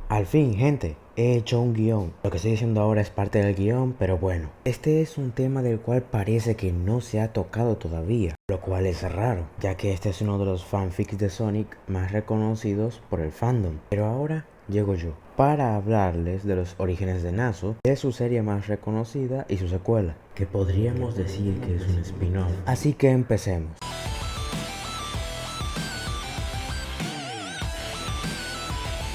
Al fin, gente, he hecho un guión. Lo que estoy diciendo ahora es parte del guión, pero bueno. Este es un tema del cual parece que no se ha tocado todavía, lo cual es raro, ya que este es uno de los fanfics de Sonic más reconocidos por el fandom. Pero ahora llego yo, para hablarles de los orígenes de Naso, de su serie más reconocida y su secuela, que podríamos decir que es un spin-off. Así que empecemos.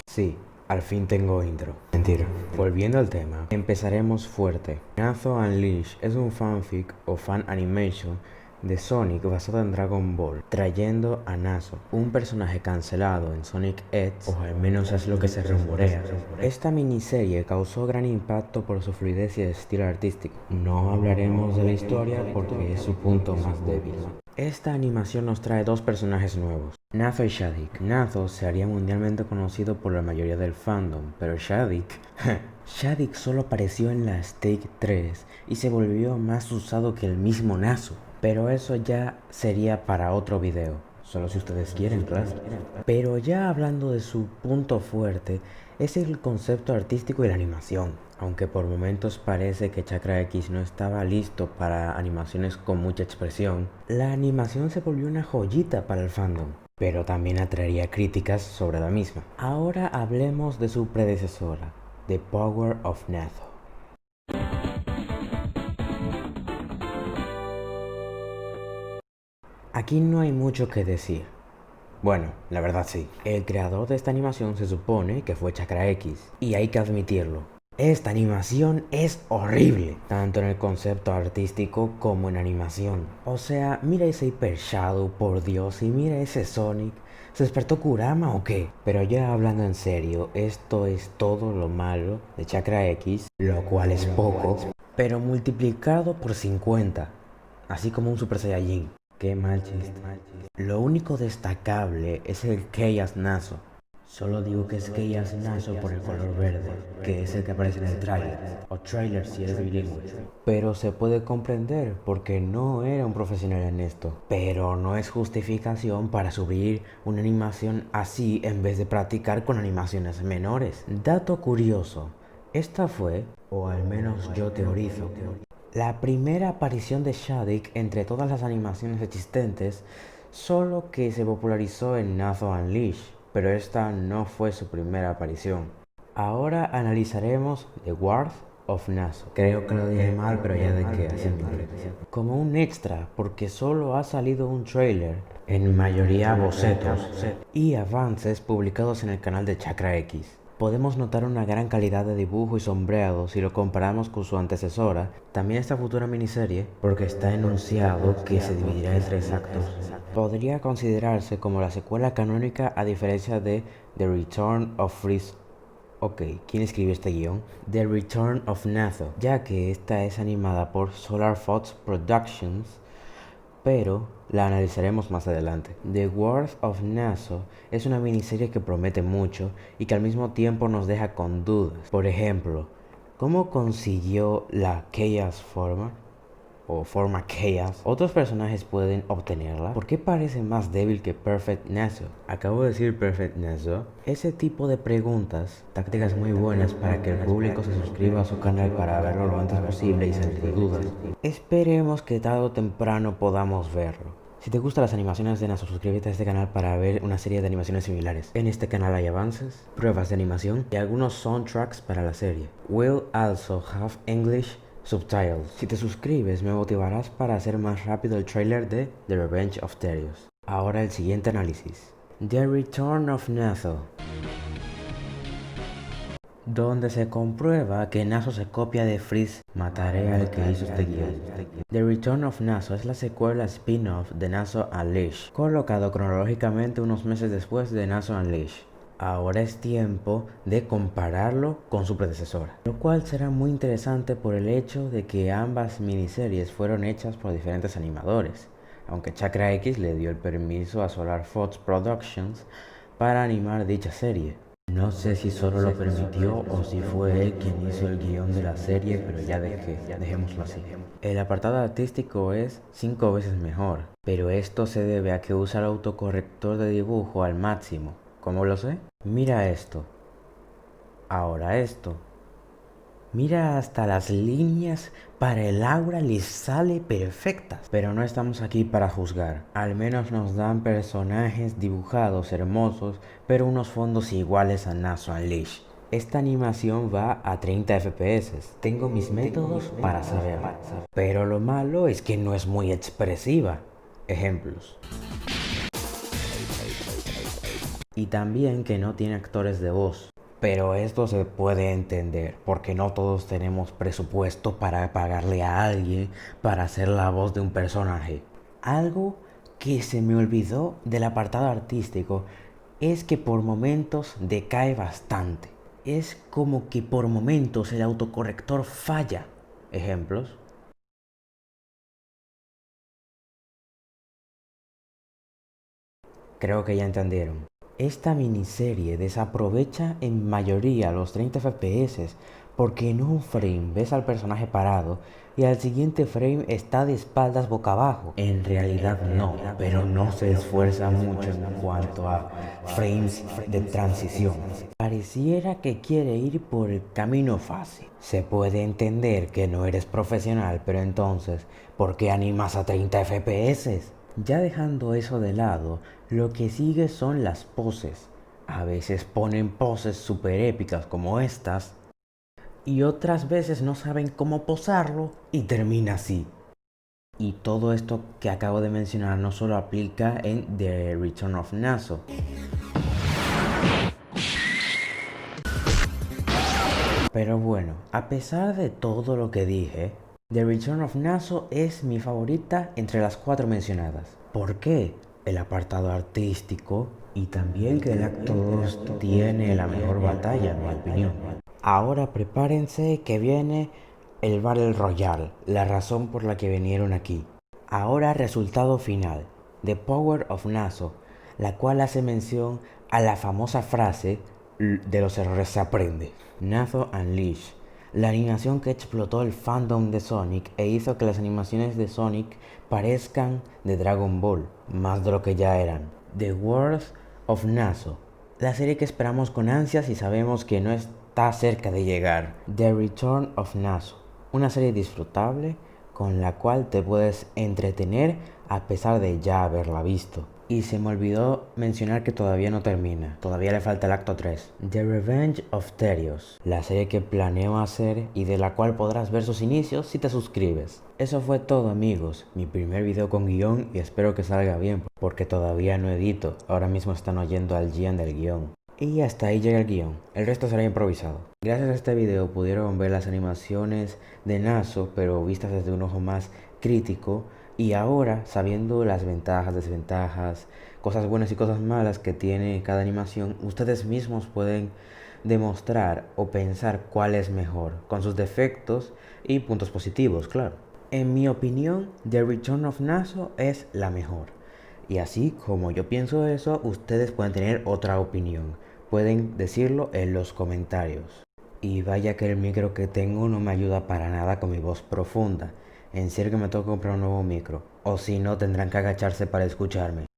Sí, al fin tengo intro. Mentira. Volviendo al tema, empezaremos fuerte. Nazo Unleashed es un fanfic o fan animation de Sonic basado en Dragon Ball, trayendo a Naso, un personaje cancelado en Sonic X, o al menos es lo que se rumorea. Esta miniserie causó gran impacto por su fluidez y estilo artístico. No hablaremos de la historia porque es su punto más débil. Esta animación nos trae dos personajes nuevos, Nazo y Shadik. Nazo se haría mundialmente conocido por la mayoría del fandom, pero Shadik... Shadik solo apareció en la Stake 3 y se volvió más usado que el mismo Nazo. Pero eso ya sería para otro video, solo si ustedes quieren, claro. Pero ya hablando de su punto fuerte, es el concepto artístico y la animación. Aunque por momentos parece que Chakra X no estaba listo para animaciones con mucha expresión, la animación se volvió una joyita para el fandom, pero también atraería críticas sobre la misma. Ahora hablemos de su predecesora, The Power of Nazo. Aquí no hay mucho que decir. Bueno, la verdad sí. El creador de esta animación se supone que fue Chakra X, y hay que admitirlo. Esta animación es horrible, tanto en el concepto artístico como en animación. O sea, mira ese Hyper Shadow, por Dios, y mira ese Sonic. ¿Se despertó Kurama o qué? Pero ya hablando en serio, esto es todo lo malo de Chakra X, lo cual es poco, pero multiplicado por 50, así como un Super Saiyajin. Qué mal chiste. Lo único destacable es el Chaos Naso. Solo digo que es Chaos Naso por el color verde, que es el que aparece en el tráiler, o trailer si eres bilingüe. Pero se puede comprender porque no era un profesional en esto. Pero no es justificación para subir una animación así en vez de practicar con animaciones menores. Dato curioso, esta fue, o al menos yo teorizo, la primera aparición de Shadik entre todas las animaciones existentes, solo que se popularizó en Nazo Unleashed, pero esta no fue su primera aparición. Ahora analizaremos The Wrath of Nazo. Creo que lo dije mal, pero ya de qué haciéndole. Como un extra, porque solo ha salido un trailer, en mayoría bocetos, y avances publicados en el canal de Chakra X. Podemos notar una gran calidad de dibujo y sombreado si lo comparamos con su antecesora, también esta futura miniserie, porque está enunciado que se dividirá en 3 actos. Podría considerarse como la secuela canónica a diferencia de The Return of Freeze. Ok, ¿quién escribió este guión? The Return of Nazo, ya que esta es animada por Solar Fox Productions, pero la analizaremos más adelante. The Wrath of Naso es una miniserie que promete mucho y que al mismo tiempo nos deja con dudas. Por ejemplo, ¿cómo consiguió la Chaos forma? O forma Chaos. ¿Otros personajes pueden obtenerla? ¿Por qué parece más débil que Perfect Naso? Acabo de decir Perfect Naso. Ese tipo de preguntas, tácticas muy buenas para que el público se suscriba a su canal para verlo lo antes posible y salir de dudas. Esperemos que tarde o temprano podamos verlo. Si te gustan las animaciones de Naso, suscríbete a este canal para ver una serie de animaciones similares. En este canal hay avances, pruebas de animación y algunos soundtracks para la serie. Will also have English subtitles. Si te suscribes me motivarás para hacer más rápido el trailer de The Revenge of Terios. Ahora el siguiente análisis. The Return of Naso, donde se comprueba que Naso se copia de Freeze. Mataré al que hizo este guión. The Return of Naso es la secuela spin-off de Naso Unleashed, colocado cronológicamente unos meses después de Naso Unleashed. Ahora es tiempo de compararlo con su predecesora, lo cual será muy interesante por el hecho de que ambas miniseries fueron hechas por diferentes animadores, aunque Chakra X le dio el permiso a Solar Fox Productions para animar dicha serie. No sé si solo lo permitió o si fue él quien hizo el guión de la serie, pero ya dejémoslo así. El apartado artístico es 5 veces mejor, pero esto se debe a que usa el autocorrector de dibujo al máximo. ¿Cómo lo sé? Mira esto. Ahora esto. Mira, hasta las líneas para el aura les sale perfectas. Pero no estamos aquí para juzgar. Al menos nos dan personajes dibujados hermosos, pero unos fondos iguales a Naso Unleashed. Esta animación va a 30 FPS. Tengo mis métodos para saber. Pero lo malo es que no es muy expresiva. Ejemplos. Y también que no tiene actores de voz. Pero esto se puede entender, porque no todos tenemos presupuesto para pagarle a alguien para hacer la voz de un personaje. Algo que se me olvidó del apartado artístico es que por momentos decae bastante. Es como que por momentos el autocorrector falla. Ejemplos. Creo que ya entendieron. Esta miniserie desaprovecha en mayoría los 30 FPS porque en un frame ves al personaje parado y al siguiente frame está de espaldas boca abajo. En realidad no, pero no se esfuerza mucho en cuanto a frames de transición. Pareciera que quiere ir por el camino fácil. Se puede entender que no eres profesional, pero entonces, ¿por qué animas a 30 FPS? Ya dejando eso de lado, lo que sigue son las poses. A veces ponen poses super épicas como estas y otras veces no saben cómo posarlo y termina así. Y todo esto que acabo de mencionar no solo aplica en The Return of Naso. Pero bueno, a pesar de todo lo que dije, The Return of Naso es mi favorita entre las 4 mencionadas. ¿Por qué? El apartado artístico y también que el acto 2 tiene la mejor batalla, en mi opinión. Ahora prepárense que viene el Battle Royale, la razón por la que vinieron aquí. Ahora resultado final, The Power of Naso, la cual hace mención a la famosa frase de los errores se aprende. Naso Unleashed, la animación que explotó el fandom de Sonic e hizo que las animaciones de Sonic parezcan de Dragon Ball, más de lo que ya eran. The World of Naso, la serie que esperamos con ansias y sabemos que no está cerca de llegar. The Return of Naso, una serie disfrutable con la cual te puedes entretener a pesar de ya haberla visto. Y se me olvidó mencionar que todavía no termina, todavía le falta el acto 3. The Revenge of Terios, la serie que planeo hacer y de la cual podrás ver sus inicios si te suscribes. Eso fue todo amigos, mi primer video con guión y espero que salga bien porque todavía no edito, ahora mismo están oyendo al Gian del guión. Y hasta ahí llega el guión, el resto será improvisado. Gracias a este video pudieron ver las animaciones de Naso, pero vistas desde un ojo más crítico. Y ahora, sabiendo las ventajas, desventajas, cosas buenas y cosas malas que tiene cada animación, ustedes mismos pueden demostrar o pensar cuál es mejor, con sus defectos y puntos positivos, claro. En mi opinión, The Return of Naso es la mejor. Y así como yo pienso eso, ustedes pueden tener otra opinión. Pueden decirlo en los comentarios. Y vaya que el micro que tengo no me ayuda para nada con mi voz profunda. En serio que me tengo que comprar un nuevo micro. O si no, tendrán que agacharse para escucharme.